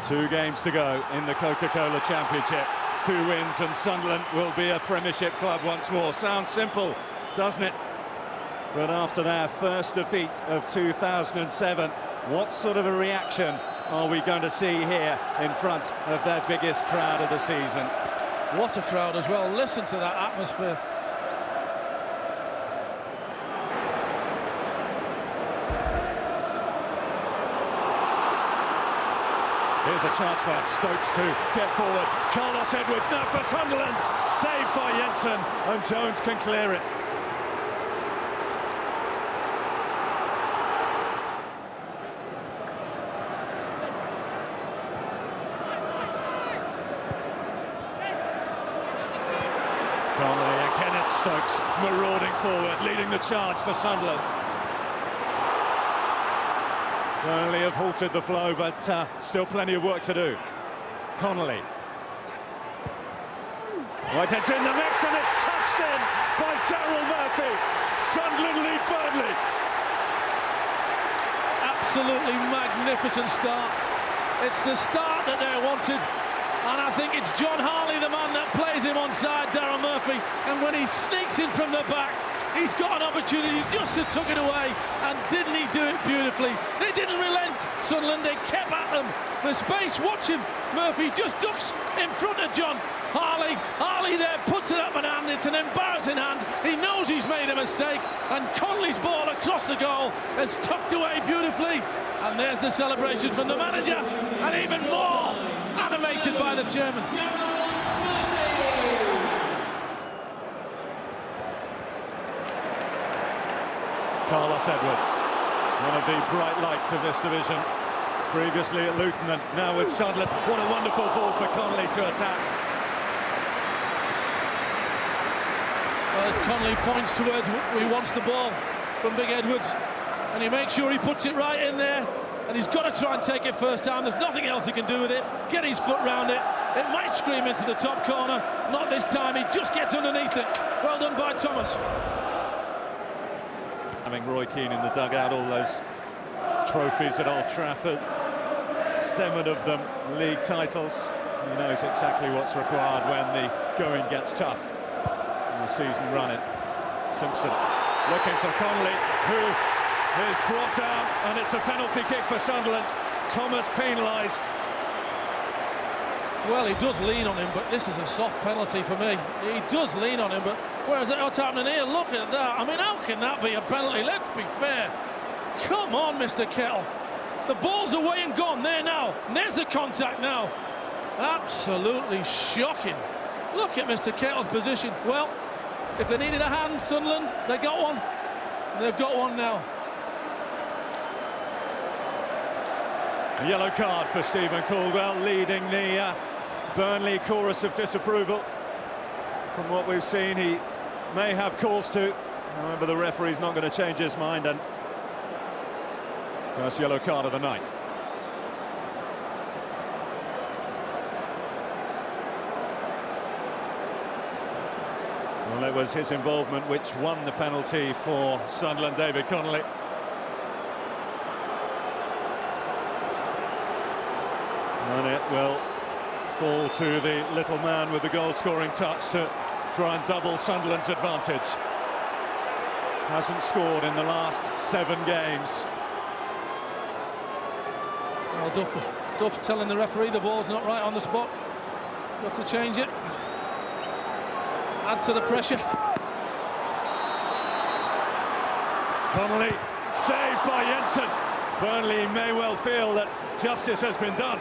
2 games to go in the Coca-Cola Championship. 2 wins and Sunderland will be a Premiership club once more. Sounds simple, doesn't it? But after their first defeat of 2007, what sort of a reaction are we going to see here in front of their biggest crowd of the season? What a crowd as well. Listen to that atmosphere. Here's a chance for Stokes to get forward. Carlos Edwards now for Sunderland. Saved by Jensen, and Jones can clear it. Connolly again at Stokes, marauding forward, leading the charge for Sunderland. Burnley have halted the flow, but still plenty of work to do. Connolly. Right, it's in the mix, and it's touched in by Daryl Murphy. Sunderland lead Burnley. Absolutely magnificent start. It's the start that they wanted. And I think it's John Harley, the man that plays him onside Daryl Murphy. And when he sneaks in from the back, he's got an opportunity just to tuck it away. And didn't he do it beautifully? They didn't relent, Sunderland. They kept at them. The space, watch him. Murphy just ducks in front of John Harley. Harley there puts it up and hand. It's an embarrassing hand. He knows he's made a mistake. And Connolly's ball across the goal is tucked away beautifully. And there's the celebration from the manager. And even more animated by the chairman. Carlos Edwards, one of the bright lights of this division. Previously at Luton and now with Sunderland. What a wonderful ball for Connolly to attack. Well, as Connolly points towards where he wants the ball from Big Edwards, and he makes sure he puts it right in there. And he's got to try and take it first time. There's nothing else he can do with it. Get his foot round it. It might scream into the top corner. Not this time. He just gets underneath it. Well done by Thomas. Having Roy Keane in the dugout, all those trophies at Old Trafford, 7 of them league titles. He knows exactly what's required when the going gets tough in the season running. Simpson looking for Connolly, who is brought down, and it's a penalty kick for Sunderland. Thomas penalised. Well, he does lean on him, but this is a soft penalty for me. He does lean on him, but whereas what's happening here? Look at that. I mean, how can that be a penalty? Let's be fair. Come on, Mr. Kettle. The ball's away and gone there now. And there's the contact now. Absolutely shocking. Look at Mr. Kettle's position. Well, if they needed a hand, Sunderland, they got one. They've got one now. A yellow card for Stephen Caldwell, leading the Burnley chorus of disapproval. From what we've seen, he may have cause to. However, the referee's not going to change his mind, and first yellow card of the night. Well, it was his involvement which won the penalty for Sunderland, David Connolly. And it will fall to the little man with the goal-scoring touch to try and double Sunderland's advantage. Hasn't scored in the last 7 games. Well, Duff's telling the referee the ball's not right on the spot. Got to change it. Add to the pressure. Connolly, saved by Jensen. Burnley may well feel that justice has been done.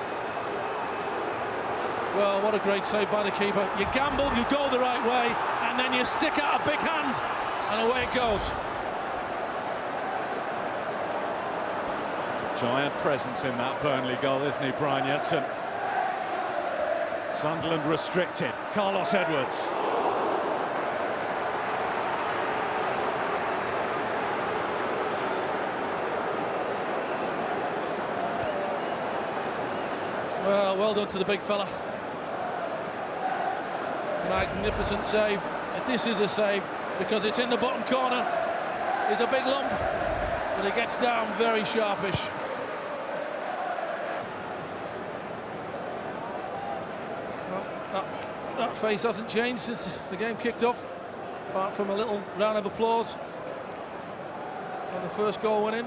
Well, what a great save by the keeper. You gamble, you go the right way, and then you stick out a big hand, and away it goes. Giant presence in that Burnley goal, isn't he, Brian Jensen? Sunderland restricted. Carlos Edwards. Well done to the big fella. Magnificent save. This is a save because it's in the bottom corner. It's a big lump, but it gets down very sharpish. That face hasn't changed since the game kicked off, apart from a little round of applause when the first goal went in.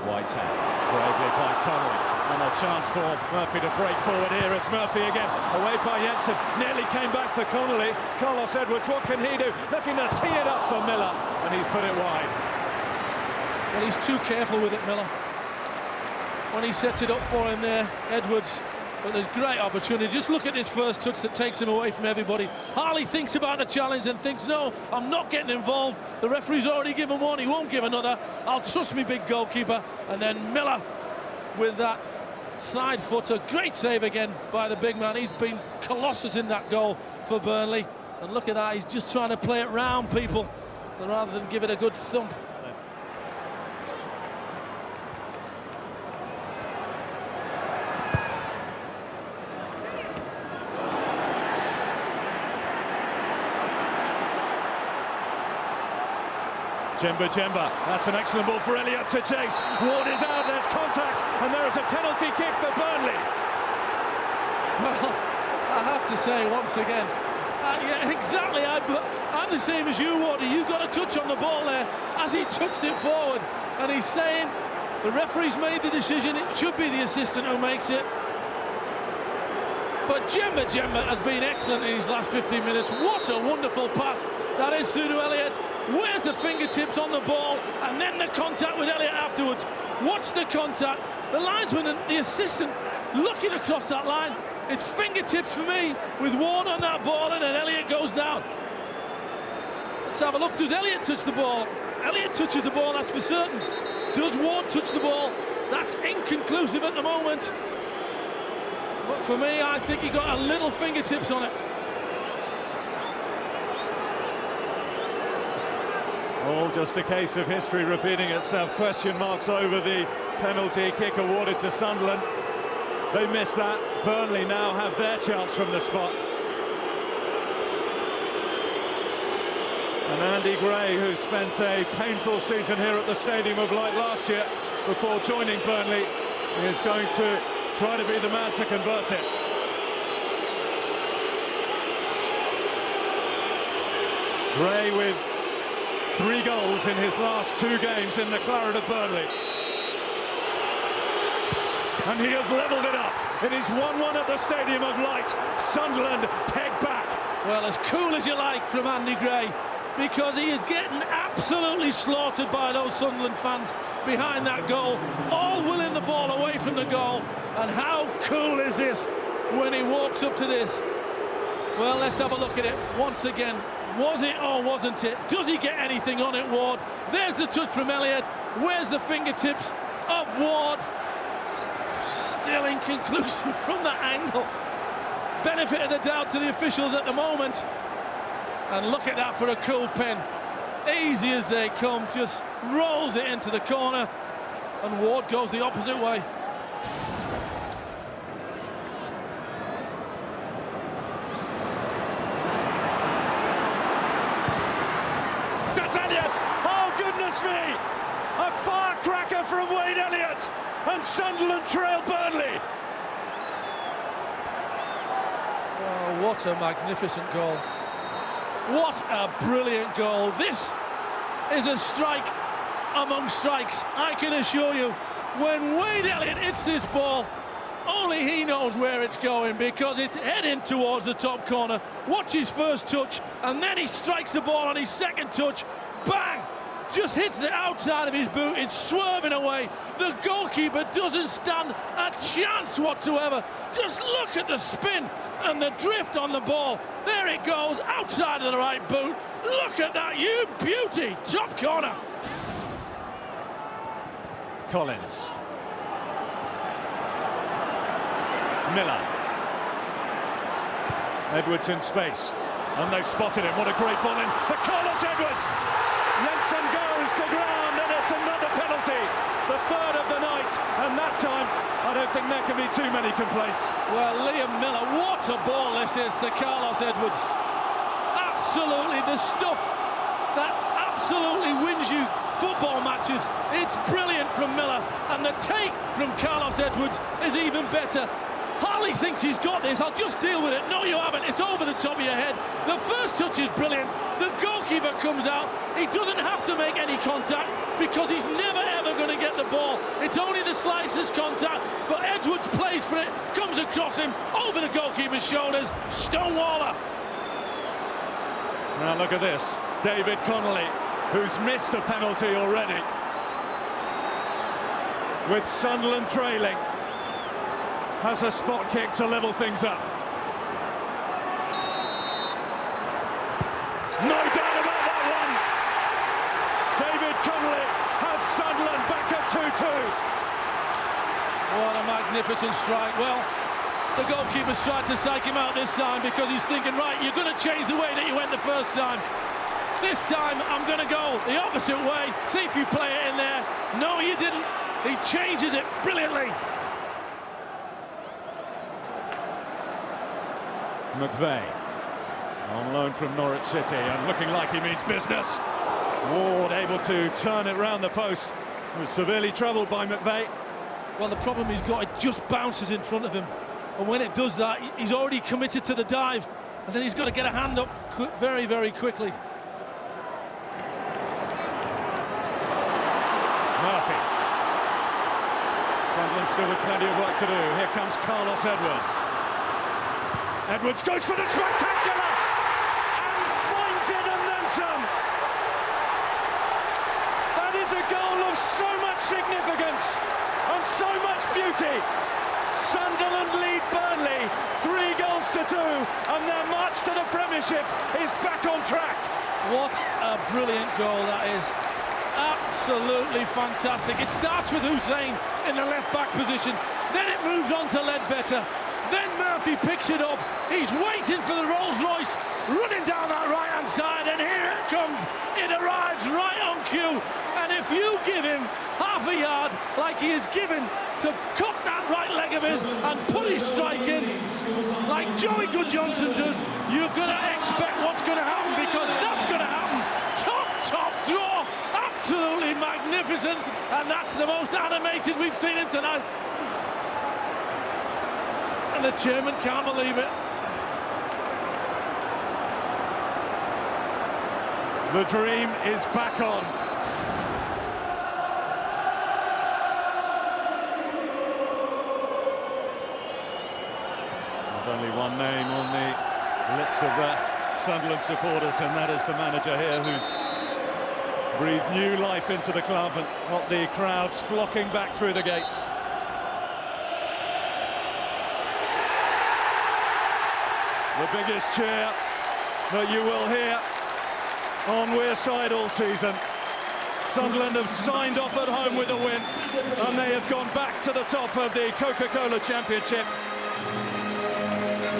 Whitehead, bravely by Connolly, and a chance for Murphy to break forward here. It's Murphy again, away by Jensen, nearly came back for Connolly. Carlos Edwards, what can he do? Looking to tee it up for Miller, and he's put it wide. Well, he's too careful with it, Miller. When he sets it up for him there, Edwards, but there's great opportunity. Just look at this first touch that takes him away from everybody. Harley thinks about the challenge and thinks, no, I'm not getting involved. The referee's already given one, he won't give another. I'll trust me big goalkeeper. And then Miller with that side footer. Great save again by the big man. He's been colossus in that goal for Burnley. And look at that, he's just trying to play it round people rather than give it a good thump. Jemba, that's an excellent ball for Elliott to chase. Ward is out, there's contact, and there is a penalty kick for Burnley. Well, I have to say once again, yeah, exactly, I'm the same as you, Wardy. You got a touch on the ball there as he touched it forward, and he's saying the referee's made the decision, it should be the assistant who makes it. But Jemba has been excellent in his last 15 minutes. What a wonderful pass that is through to Elliott. Where's the fingertips on the ball, and then the contact with Elliott afterwards. Watch the contact, the linesman and the assistant looking across that line. It's fingertips for me with Ward on that ball, and then Elliott goes down. Let's have a look. Does Elliott touch the ball? Elliott touches the ball, that's for certain. Does Ward touch the ball? That's inconclusive at the moment. But for me, I think he got a little fingertips on it. All just a case of history repeating itself. Question marks over the penalty kick awarded to Sunderland. They missed that. Burnley now have their chance from the spot. And Andy Gray, who spent a painful season here at the Stadium of Light last year before joining Burnley, is going to try to be the man to convert it. Gray with 3 goals in his last 2 games in the claret of Burnley. And he has levelled it up. It is 1-1 at the Stadium of Light. Sunderland pegged back. Well, as cool as you like from Andy Gray, because he is getting absolutely slaughtered by those Sunderland fans behind that goal, all willing the ball away from the goal. And how cool is this when he walks up to this? Well, let's have a look at it once again. Was it or wasn't it? Does he get anything on it, Ward? There's the touch from Elliott. Where's the fingertips of Ward? Still inconclusive from that angle. Benefit of the doubt to the officials at the moment. And look at that for a cool pen. Easy as they come, just rolls it into the corner. And Ward goes the opposite way. Me, a firecracker from Wade Elliott, and Sunderland trail Burnley. Oh, what a magnificent goal. What a brilliant goal. This is a strike among strikes, I can assure you. When Wade Elliott hits this ball, only he knows where it's going, because it's heading towards the top corner. Watch his first touch, and then he strikes the ball on his second touch. Bang! Just hits the outside of his boot, it's swerving away. The goalkeeper doesn't stand a chance whatsoever. Just look at the spin and the drift on the ball. There it goes, outside of the right boot. Look at that, you beauty, top corner. Collins. Miller. Edwards in space, and they've spotted him. What a great ball in for Carlos Edwards. Jensen goes to ground, and it's another penalty, the 3rd of the night, and that time I don't think there can be too many complaints. Well, Liam Miller, what a ball this is to Carlos Edwards. Absolutely the stuff absolutely wins you football matches. It's brilliant from Miller, and the take from Carlos Edwards is even better. Harley thinks he's got this. I'll just deal with it. No, you haven't. It's over the top of your head. The first touch is brilliant. The goalkeeper comes out. He doesn't have to make any contact because he's never ever going to get the ball. It's only the slightest contact, but Edwards plays for it, comes across him, over the goalkeeper's shoulders. Stonewaller. Now look at this. David Connolly, who's missed a penalty already. With Sunderland trailing, has a spot kick to level things up. No doubt about that one. David Connolly has Sunderland back at 2-2. What a magnificent strike. Well, the goalkeeper's tried to psych him out this time because he's thinking, right, you're going to change the way that you went the first time. This time, I'm going to go the opposite way. See if you play it in there. No, you didn't. He changes it brilliantly. McVeigh on loan from Norwich City and looking like he means business. Ward able to turn it round the post. Was severely troubled by McVeigh. Well, the problem he's got, it just bounces in front of him. And when it does that, he's already committed to the dive. And then he's got to get a hand up very, very quickly. Murphy. Sunderland still with plenty of work to do. Here comes Carlos Edwards. Edwards goes for the spectacular and finds it and then some. That is a goal of so much significance and so much beauty. Sunderland lead Burnley 3-2, and their march to the Premiership is back on track. What a brilliant goal that is. Absolutely fantastic. It starts with Hussein in the left-back position, then it moves on to Ledbetter. Then Murphy picks it up. He's waiting for the Rolls-Royce, running down that right-hand side, and here it comes. It arrives right on cue. And if you give him half a yard, like he is given to cock that right leg of his and put his strike in, like Joey Good-Johnson does, you're going to expect what's going to happen, because that's going to happen. Top draw. Absolutely magnificent. And that's the most animated we've seen him tonight. And the chairman can't believe it. The dream is back on. There's only one name on the lips of the Sunderland supporters, and that is the manager here, who's breathed new life into the club and got the crowds flocking back through the gates. The biggest cheer that you will hear on Wearside all season. Sunderland have signed off at home with a win, and they have gone back to the top of the Coca-Cola Championship.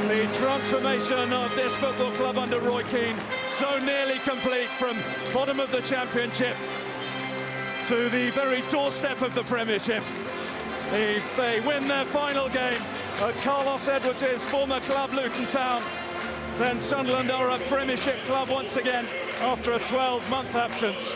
The transformation of this football club under Roy Keane, so nearly complete, from bottom of the Championship to the very doorstep of the Premiership. If they win their final game at Carlos Edwards' former club, Luton Town, then Sunderland are a Premiership club once again after a 12-month absence.